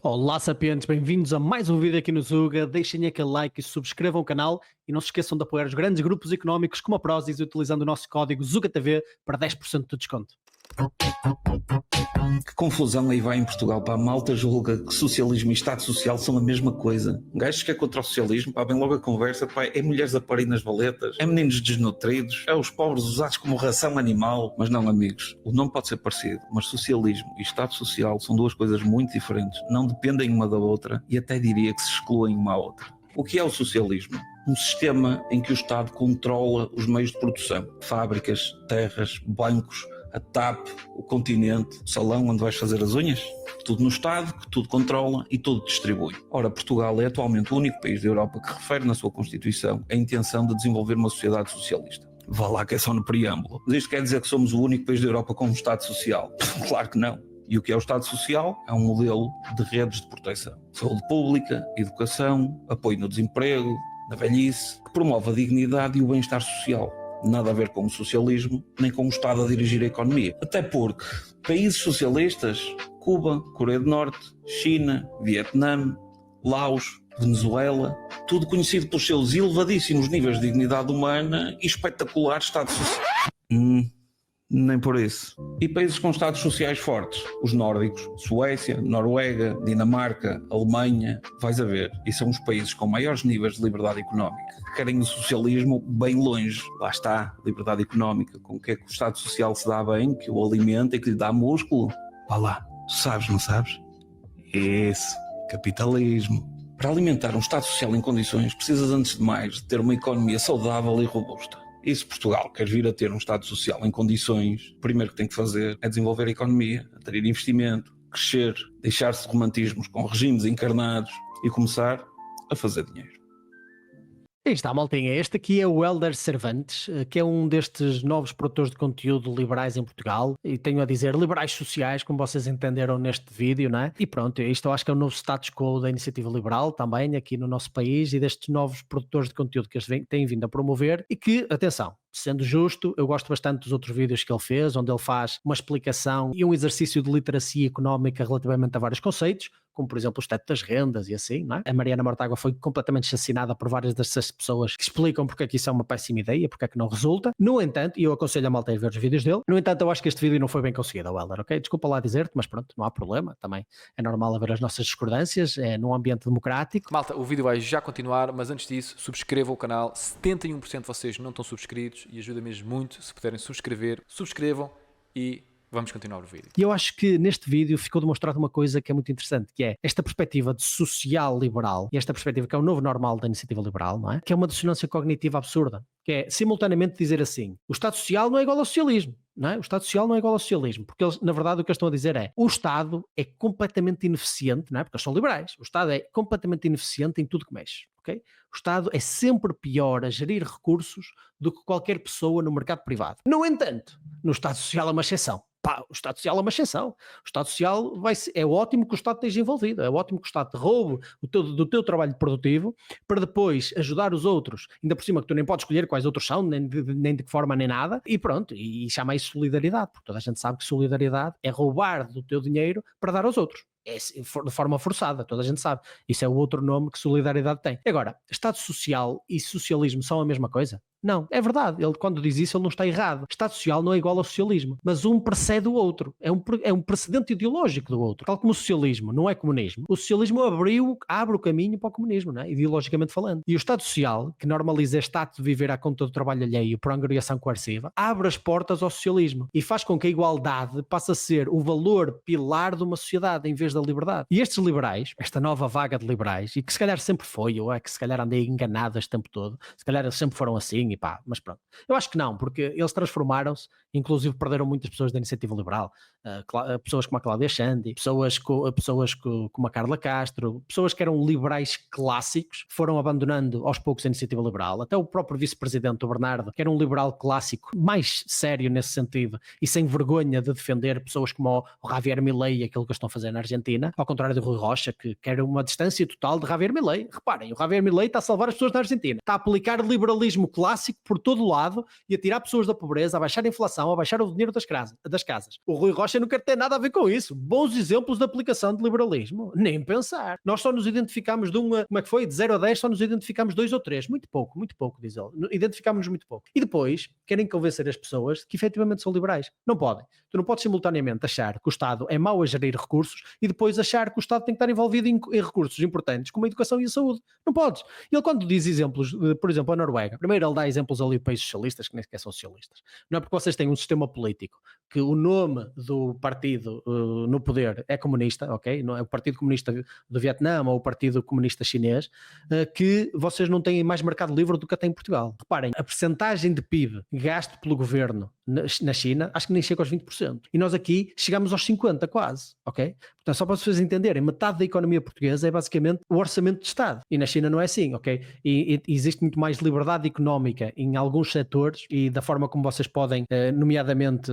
Olá, sapientes, bem-vindos a mais um vídeo aqui no Zuga. Deixem aquele like e subscrevam o canal e não se esqueçam de apoiar os grandes grupos económicos como a Prozis utilizando o nosso código ZUGATV para 10% de desconto. Que confusão aí vai em Portugal, pá. A malta julga que socialismo e Estado Social são a mesma coisa. Gajos que é contra o socialismo, pá, vem logo a conversa, pá, é mulheres a parem nas valetas, é meninos desnutridos, é os pobres usados como ração animal. Mas não, amigos, o nome pode ser parecido, mas socialismo e Estado Social são duas coisas muito diferentes, não dependem uma da outra e até diria que se excluem uma à outra. O que é o socialismo? Um sistema em que o Estado controla os meios de produção, fábricas, terras, bancos, a TAP, o continente, o salão onde vais fazer as unhas, tudo no Estado, que tudo controla e tudo distribui. Ora, Portugal é atualmente o único país da Europa que refere na sua Constituição a intenção de desenvolver uma sociedade socialista. Vá lá que é só no preâmbulo. Mas isto quer dizer que somos o único país da Europa com um Estado social? Claro que não. E o que é o Estado Social? É um modelo de redes de proteção. Saúde pública, educação, apoio no desemprego, na velhice, que promove a dignidade e o bem-estar social. Nada a ver com o socialismo, nem com o Estado a dirigir a economia. Até porque países socialistas, Cuba, Coreia do Norte, China, Vietnã, Laos, Venezuela, tudo conhecido pelos seus elevadíssimos níveis de dignidade humana e espetacular Estado Social. Nem por isso. E países com estados sociais fortes, os nórdicos, Suécia, Noruega, Dinamarca, Alemanha, vais a ver, e são os países com maiores níveis de liberdade económica, que querem o socialismo bem longe. Lá está, liberdade económica, com o que é que o estado social se dá bem, que o alimenta e que lhe dá músculo. Vá lá, tu sabes, não sabes? Esse, capitalismo. Para alimentar um estado social em condições, precisas antes de mais de ter uma economia saudável e robusta. E se Portugal quer vir a ter um Estado Social em condições, o primeiro que tem que fazer é desenvolver a economia, atrair investimento, crescer, deixar-se de romantismos com regimes encarnados e começar a fazer dinheiro. Aí está, maltinha. Este aqui é o Helder Cervantes, que é um destes novos produtores de conteúdo liberais em Portugal. E tenho a dizer liberais sociais, como vocês entenderam neste vídeo, não é? E pronto, isto eu acho que é o novo status quo da iniciativa liberal também aqui no nosso país e destes novos produtores de conteúdo que eles têm vindo a promover e que, atenção, sendo justo, eu gosto bastante dos outros vídeos que ele fez, onde ele faz uma explicação e um exercício de literacia económica relativamente a vários conceitos, como por exemplo o teto das rendas e assim, não é? A Mariana Mortágua foi completamente assassinada por várias dessas pessoas que explicam porque é que isso é uma péssima ideia, porque é que não resulta. No entanto, e eu aconselho a malta a ir ver os vídeos dele, no entanto eu acho que este vídeo não foi bem conseguido, Helder, ok? Desculpa lá dizer-te, mas pronto, não há problema, também é normal haver as nossas discordâncias, é num ambiente democrático. Malta, o vídeo vai já continuar, mas antes disso, subscrevam o canal. 71% de vocês não estão subscritos e ajuda mesmo muito se puderem subscrever. Subscrevam e vamos continuar o vídeo. E eu acho que neste vídeo ficou demonstrado uma coisa que é muito interessante, que é esta perspectiva de social liberal e esta perspectiva que é o novo normal da iniciativa liberal, não é? Que é uma dissonância cognitiva absurda, que é simultaneamente dizer assim, o Estado Social não é igual ao socialismo, não é? O Estado Social não é igual ao socialismo, porque eles, na verdade o que eles estão a dizer é, o Estado é completamente ineficiente, não é? Porque eles são liberais, o Estado é completamente ineficiente em tudo que mexe. Okay? O Estado é sempre pior a gerir recursos do que qualquer pessoa no mercado privado. No entanto, no Estado Social é uma exceção. Pá, o Estado Social é uma exceção. O Estado Social é ótimo que o Estado esteja envolvido, é ótimo que o Estado te roube do teu trabalho produtivo para depois ajudar os outros, ainda por cima que tu nem podes escolher quais outros são, nem de que forma, nem nada, e pronto, e chama isso solidariedade, porque toda a gente sabe que solidariedade é roubar do teu dinheiro para dar aos outros. É de forma forçada, toda a gente sabe. Isso é o outro nome que solidariedade tem. Agora, Estado Social e socialismo são a mesma coisa? Não, é verdade. Ele, quando diz isso, ele não está errado. Estado Social não é igual ao socialismo, mas um precede o outro. É um precedente ideológico do outro. Tal como o socialismo não é comunismo, o socialismo abre o caminho para o comunismo, não é? Ideologicamente falando. E o Estado Social, que normaliza este ato de viver à conta do trabalho alheio por angariação coerciva, abre as portas ao socialismo e faz com que a igualdade passe a ser o valor pilar de uma sociedade em vez da liberdade. E estes liberais, esta nova vaga de liberais, e que se calhar sempre foi, ou é que se calhar andei enganado este tempo todo, se calhar eles sempre foram assim, e pá, mas pronto. Eu acho que não, porque eles transformaram-se, inclusive perderam muitas pessoas da iniciativa liberal, pessoas como a Cláudia Xandi, pessoas como a Carla Castro, pessoas que eram liberais clássicos, foram abandonando aos poucos a iniciativa liberal, até o próprio vice-presidente, o Bernardo, que era um liberal clássico, mais sério nesse sentido, e sem vergonha de defender pessoas como o Javier Milei, aquilo que eles estão a fazer na Argentina, ao contrário do Rui Rocha, que quer uma distância total de Javier Milei. Reparem, o Javier Milei está a salvar as pessoas na Argentina, está a aplicar liberalismo clássico básico por todo lado e a tirar pessoas da pobreza, a baixar a inflação, a baixar o dinheiro das casas. O Rui Rocha não quer ter nada a ver com isso. Bons exemplos de aplicação de liberalismo, nem pensar. Nós só nos identificamos de de 0 a 10, só nos identificamos 2 ou 3. Muito pouco, diz ele. Identificamos-nos muito pouco. E depois querem convencer as pessoas que efetivamente são liberais. Não podem. Tu não podes simultaneamente achar que o Estado é mau a gerir recursos e depois achar que o Estado tem que estar envolvido em recursos importantes como a educação e a saúde. Não podes. Ele quando diz exemplos, por exemplo, a Noruega, primeiro ele dá exemplos ali de países socialistas que nem sequer são socialistas. Não é porque vocês têm um sistema político que o nome do partido no poder é comunista, ok? Não é o Partido Comunista do Vietnã ou o Partido Comunista Chinês, que vocês não têm mais mercado livre do que até em Portugal. Reparem, a percentagem de PIB gasto pelo governo na China, acho que nem chega aos 20%. E nós aqui chegamos aos 50% quase, ok? Portanto, só para vocês entenderem, metade da economia portuguesa é basicamente o orçamento de Estado. E na China não é assim, ok? E existe muito mais liberdade económica em alguns setores e da forma como vocês podem, nomeadamente,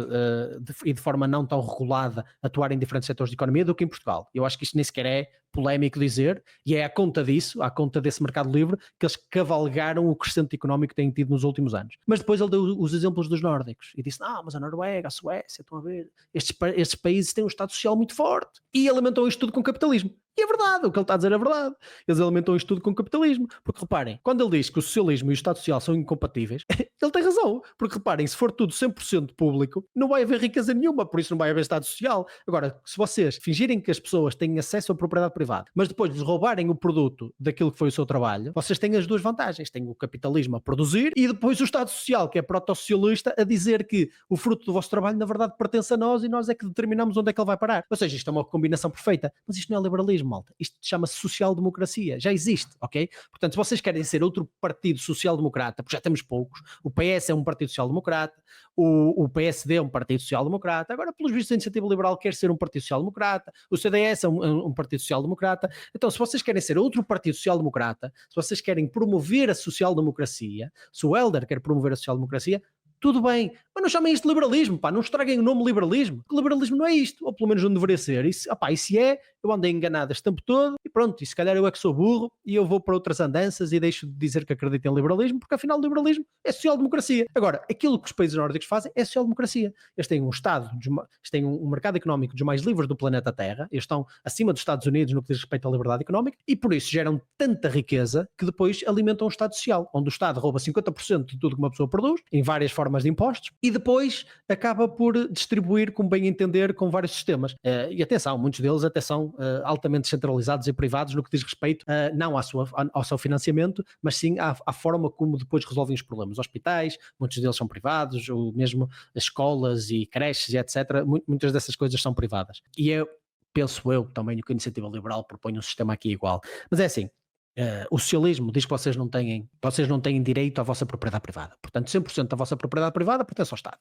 e de forma não tão regulada, atuar em diferentes setores de economia do que em Portugal. Eu acho que isto nem sequer é polémico dizer, e é à conta disso, à conta desse mercado livre, que eles cavalgaram o crescimento económico que têm tido nos últimos anos. Mas depois ele deu os exemplos dos nórdicos e disse, mas a Noruega, a Suécia, estão a ver, estes países têm um Estado Social muito forte e alimentam isto tudo com capitalismo. E é verdade, o que ele está a dizer é verdade. Eles alimentam isto tudo com capitalismo. Porque reparem, quando ele diz que o socialismo e o Estado Social são incompatíveis, ele tem razão. Porque reparem, se for tudo 100% público, não vai haver riqueza nenhuma, por isso não vai haver Estado Social. Agora, se vocês fingirem que as pessoas têm acesso à propriedade privada, mas depois lhes roubarem o produto daquilo que foi o seu trabalho, vocês têm as duas vantagens. Têm o capitalismo a produzir e depois o Estado Social, que é proto-socialista, a dizer que o fruto do vosso trabalho, na verdade, pertence a nós e nós é que determinamos onde é que ele vai parar. Ou seja, isto é uma combinação perfeita. Mas isto não é liberalismo, malta. Isto chama-se social-democracia. Já existe, ok? Portanto, se vocês querem ser outro partido social-democrata, porque já temos poucos, o PS é um partido social-democrata, o PSD é um partido social-democrata, agora, pelos vistos, a Iniciativa Liberal quer ser um partido social-democrata, o CDS é um partido social-democrata. Então, se vocês querem ser outro partido social-democrata, se vocês querem promover a social-democracia, se o Helder quer promover a social-democracia, tudo bem, mas não chamem isto de liberalismo, pá, não estraguem o nome liberalismo, porque liberalismo não é isto, ou pelo menos não deveria ser. E se é, eu andei enganado este tempo todo, e pronto, e se calhar eu é que sou burro, e eu vou para outras andanças e deixo de dizer que acredito em liberalismo, porque afinal o liberalismo é social-democracia. Agora, aquilo que os países nórdicos fazem é social-democracia. Eles têm um Estado, eles têm um mercado económico dos mais livres do planeta Terra, eles estão acima dos Estados Unidos no que diz respeito à liberdade económica, e por isso geram tanta riqueza que depois alimentam um Estado social, onde o Estado rouba 50% de tudo que uma pessoa produz, em várias formas de impostos, e depois acaba por distribuir, como bem entender, com vários sistemas. E atenção, muitos deles até são altamente centralizados e privados no que diz respeito não ao seu financiamento, mas sim à forma como depois resolvem os problemas. Hospitais, muitos deles são privados, ou mesmo escolas e creches e etc. Muitas dessas coisas são privadas. E penso eu também que a Iniciativa Liberal propõe um sistema aqui igual. Mas é assim, o socialismo diz que vocês não têm direito à vossa propriedade privada. Portanto, 100% da vossa propriedade privada pertence ao Estado.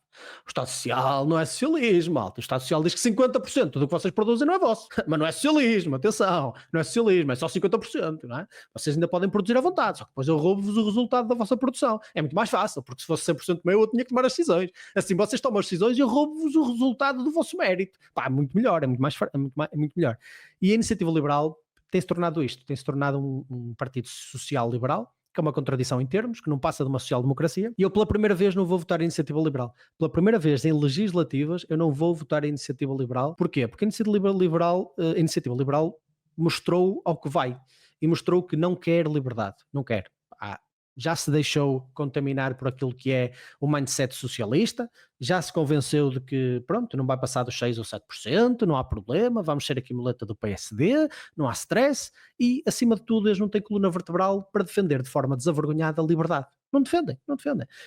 O Estado Social não é socialismo, malta. O Estado Social diz que 50% do que vocês produzem não é vosso. Mas não é socialismo, atenção. Não é socialismo, é só 50%, não é? Vocês ainda podem produzir à vontade, só que depois eu roubo-vos o resultado da vossa produção. É muito mais fácil, porque se fosse 100% meu, eu tinha que tomar as decisões. Assim, vocês tomam as decisões e eu roubo-vos o resultado do vosso mérito. Pá, é muito melhor, é muito melhor. E a Iniciativa Liberal tem-se tornado um partido social liberal, que é uma contradição em termos, que não passa de uma social-democracia, e eu pela primeira vez não vou votar em Iniciativa Liberal. Pela primeira vez em legislativas eu não vou votar em Iniciativa Liberal. Porquê? Porque a Iniciativa Liberal mostrou ao que vai, e mostrou que não quer liberdade, não quer. Já se deixou contaminar por aquilo que é o mindset socialista, já se convenceu de que, pronto, não vai passar dos 6 ou 7%, não há problema, vamos ser aqui muleta do PSD, não há stress, e acima de tudo eles não têm coluna vertebral para defender de forma desavergonhada a liberdade. Não defendem.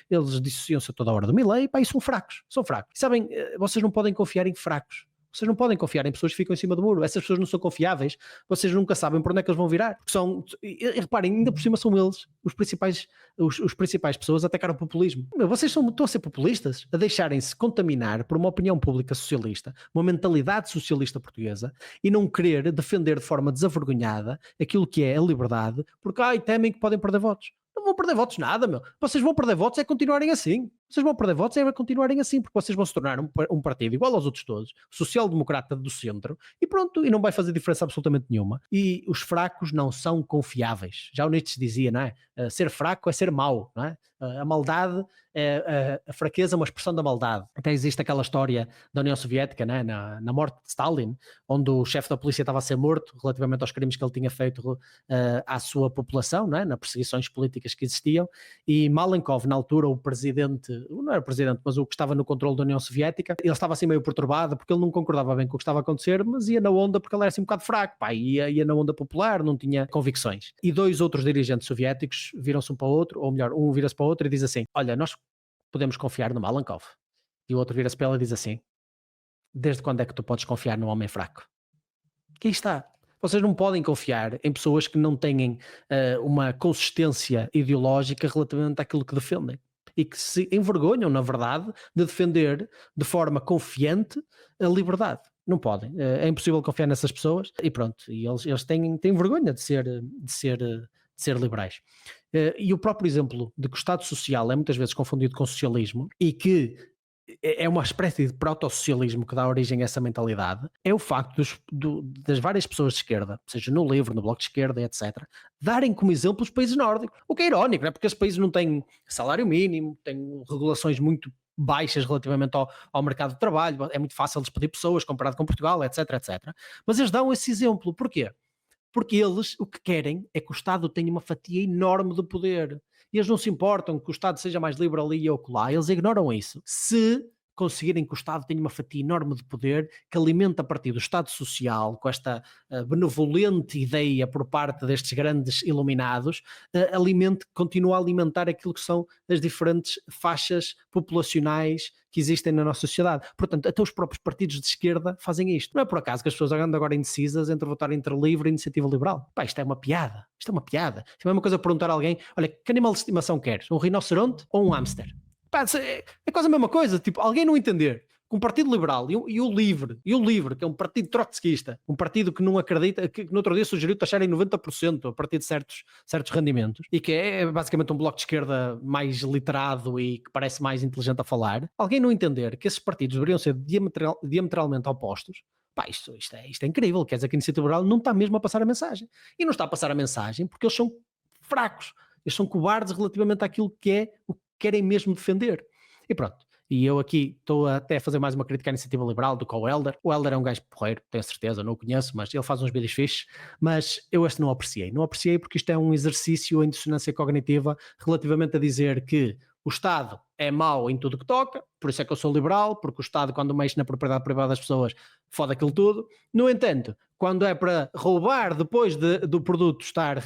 Eles dissociam-se a toda a hora do Milei, e são fracos. E sabem, vocês não podem confiar em fracos. Vocês não podem confiar em pessoas que ficam em cima do muro. Essas pessoas não são confiáveis. Vocês nunca sabem por onde é que eles vão virar. E reparem, ainda por cima são eles os principais pessoas a atacar o populismo. Vocês estão a ser populistas, a deixarem-se contaminar por uma opinião pública socialista, uma mentalidade socialista portuguesa, e não querer defender de forma desavergonhada aquilo que é a liberdade, porque temem que podem perder votos. Não vão perder votos nada, meu. Vocês vão perder votos é continuarem assim. Vocês vão perder votos é continuarem assim, porque vocês vão se tornar um partido igual aos outros todos, social-democrata do centro, e pronto, e não vai fazer diferença absolutamente nenhuma. E os fracos não são confiáveis. Já o Nietzsche dizia, não é? Ser fraco é ser mau, não é? A maldade, a fraqueza é uma expressão da maldade. Até existe aquela história da União Soviética, né? na morte de Stalin, onde o chefe da polícia estava a ser morto relativamente aos crimes que ele tinha feito à sua população, não é? Nas perseguições políticas que existiam, e Malenkov, na altura o presidente, não era presidente, mas o que estava no controle da União Soviética, ele estava assim meio perturbado, porque ele não concordava bem com o que estava a acontecer, mas ia na onda porque ele era assim um bocado fraco, pá, ia na onda popular, não tinha convicções. E dois outros dirigentes soviéticos viram-se um para o outro, ou melhor, um vira-se para o outro e diz assim, olha, nós podemos confiar no Malenkov. E o outro vira-se para ela e diz assim, desde quando é que tu podes confiar num homem fraco? Aqui está. Vocês não podem confiar em pessoas que não têm uma consistência ideológica relativamente àquilo que defendem e que se envergonham, na verdade, de defender de forma confiante a liberdade. Não podem. É impossível confiar nessas pessoas e pronto. E eles têm vergonha de ser liberais. E o próprio exemplo de que o Estado Social é muitas vezes confundido com socialismo e que é uma espécie de proto-socialismo que dá origem a essa mentalidade, é o facto das várias pessoas de esquerda, seja no LIVRE, no Bloco de Esquerda, etc., darem como exemplo os países nórdicos. O que é irónico, não é? Porque esses países não têm salário mínimo, têm regulações muito baixas relativamente ao mercado de trabalho, é muito fácil despedir pessoas comparado com Portugal, etc, etc. Mas eles dão esse exemplo. Porquê? Porque eles o que querem é que o Estado tenha uma fatia enorme de poder. E eles não se importam que o Estado seja mais livre ali ou acolá, eles ignoram isso. Se conseguirem que o Estado tenha uma fatia enorme de poder que alimenta a partir do Estado Social, com esta benevolente ideia por parte destes grandes iluminados, continua a alimentar aquilo que são as diferentes faixas populacionais que existem na nossa sociedade. Portanto, até os próprios partidos de esquerda fazem isto. Não é por acaso que as pessoas andam agora indecisas entre votar entre LIVRE e Iniciativa Liberal. Pá, isto é uma piada. Isto é uma piada. Isto é a mesma coisa perguntar a alguém, olha, que animal de estimação queres? Um rinoceronte ou um hamster? Pá, é quase a mesma coisa, tipo, alguém não entender que um partido liberal e o LIVRE, que é um partido trotskista, um partido que não acredita, que no outro dia sugeriu taxarem 90% a partir de certos rendimentos, e que é basicamente um bloco de esquerda mais literado e que parece mais inteligente a falar, alguém não entender que esses partidos deveriam ser diametralmente opostos. Pá, isto é incrível, quer dizer que a Iniciativa Liberal não está mesmo a passar a mensagem. E não está a passar a mensagem porque eles são fracos, eles são cobardes relativamente àquilo que é o que querem mesmo defender. E pronto. E eu aqui estou até a fazer mais uma crítica à Iniciativa Liberal do que ao Helder. O Helder é um gajo porreiro, tenho certeza, não o conheço, mas ele faz uns vídeos fixes, mas eu este não apreciei. Não apreciei porque isto é um exercício em dissonância cognitiva relativamente a dizer que o Estado é mau em tudo que toca, por isso é que eu sou liberal, porque o Estado, quando mexe na propriedade privada das pessoas, fode aquilo tudo. No entanto, quando é para roubar depois do produto estar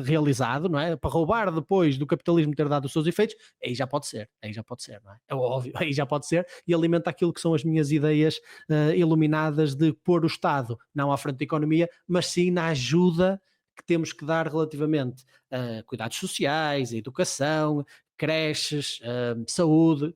realizado, não é? Para roubar depois do capitalismo ter dado os seus efeitos, aí já pode ser, não é? É óbvio, aí já pode ser, e alimenta aquilo que são as minhas ideias iluminadas de pôr o Estado não à frente da economia, mas sim na ajuda que temos que dar relativamente a cuidados sociais, a educação, creches, saúde,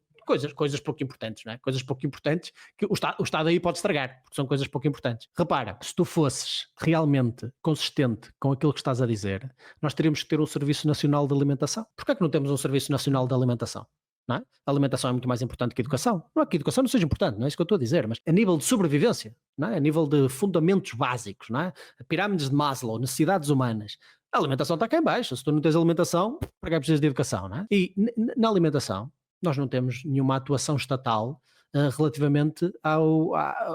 coisas pouco importantes, não é? Coisas pouco importantes que o Estado aí pode estragar, porque são coisas pouco importantes. Repara, se tu fosses realmente consistente com aquilo que estás a dizer, nós teríamos que ter um Serviço Nacional de Alimentação. Porquê é que não temos um Serviço Nacional de Alimentação? Não é? A alimentação é muito mais importante que a educação. Não é que a educação não seja importante, não é isso que eu estou a dizer, mas a nível de sobrevivência, não é? A nível de fundamentos básicos, não é? Pirâmides de Maslow, necessidades humanas. A alimentação está cá em baixo. Se tu não tens alimentação, para que precisas de educação, não é? E na alimentação, nós não temos nenhuma atuação estatal relativamente a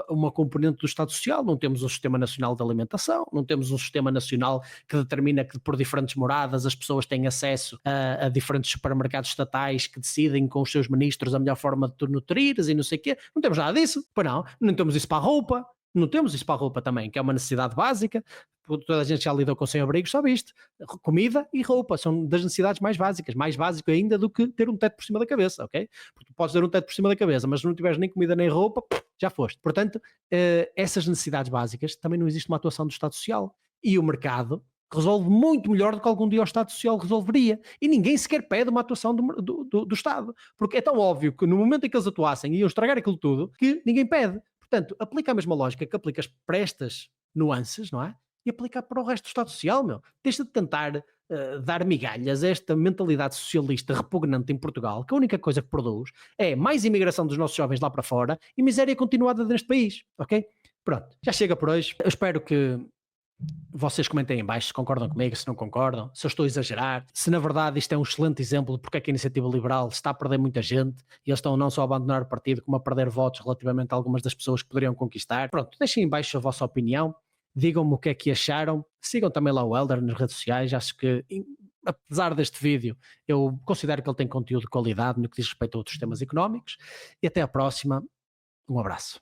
uma componente do Estado Social. Não temos um Sistema Nacional de Alimentação, não temos um Sistema Nacional que determina que por diferentes moradas as pessoas têm acesso a diferentes supermercados estatais que decidem com os seus ministros a melhor forma de tu nutrires e não sei o quê. Não temos nada disso, pois não temos isso para a roupa. Não temos isso para a roupa também, que é uma necessidade básica. Toda a gente já lidou com sem-abrigo, sabe isto. Comida e roupa são das necessidades mais básicas, mais básico ainda do que ter um teto por cima da cabeça, ok? Porque tu podes ter um teto por cima da cabeça, mas se não tiveres nem comida nem roupa, já foste. Portanto, essas necessidades básicas também não existe uma atuação do Estado Social. E o mercado resolve muito melhor do que algum dia o Estado Social resolveria. E ninguém sequer pede uma atuação do Estado. Porque é tão óbvio que no momento em que eles atuassem e iam estragar aquilo tudo, que ninguém pede. Portanto, aplica a mesma lógica que aplicas para estas nuances, não é? E aplica para o resto do Estado Social, meu. Deixa de tentar dar migalhas a esta mentalidade socialista repugnante em Portugal, que a única coisa que produz é mais imigração dos nossos jovens lá para fora e miséria continuada neste país, ok? Pronto, já chega por hoje. Eu espero que vocês comentem em baixo se concordam comigo, se não concordam, se eu estou a exagerar, se na verdade isto é um excelente exemplo de porque é que a Iniciativa Liberal está a perder muita gente e eles estão não só a abandonar o partido como a perder votos relativamente a algumas das pessoas que poderiam conquistar. Pronto, deixem em baixo a vossa opinião, digam-me o que é que acharam, sigam também lá o Helder nas redes sociais, acho que apesar deste vídeo eu considero que ele tem conteúdo de qualidade no que diz respeito a outros temas económicos e até à próxima, um abraço.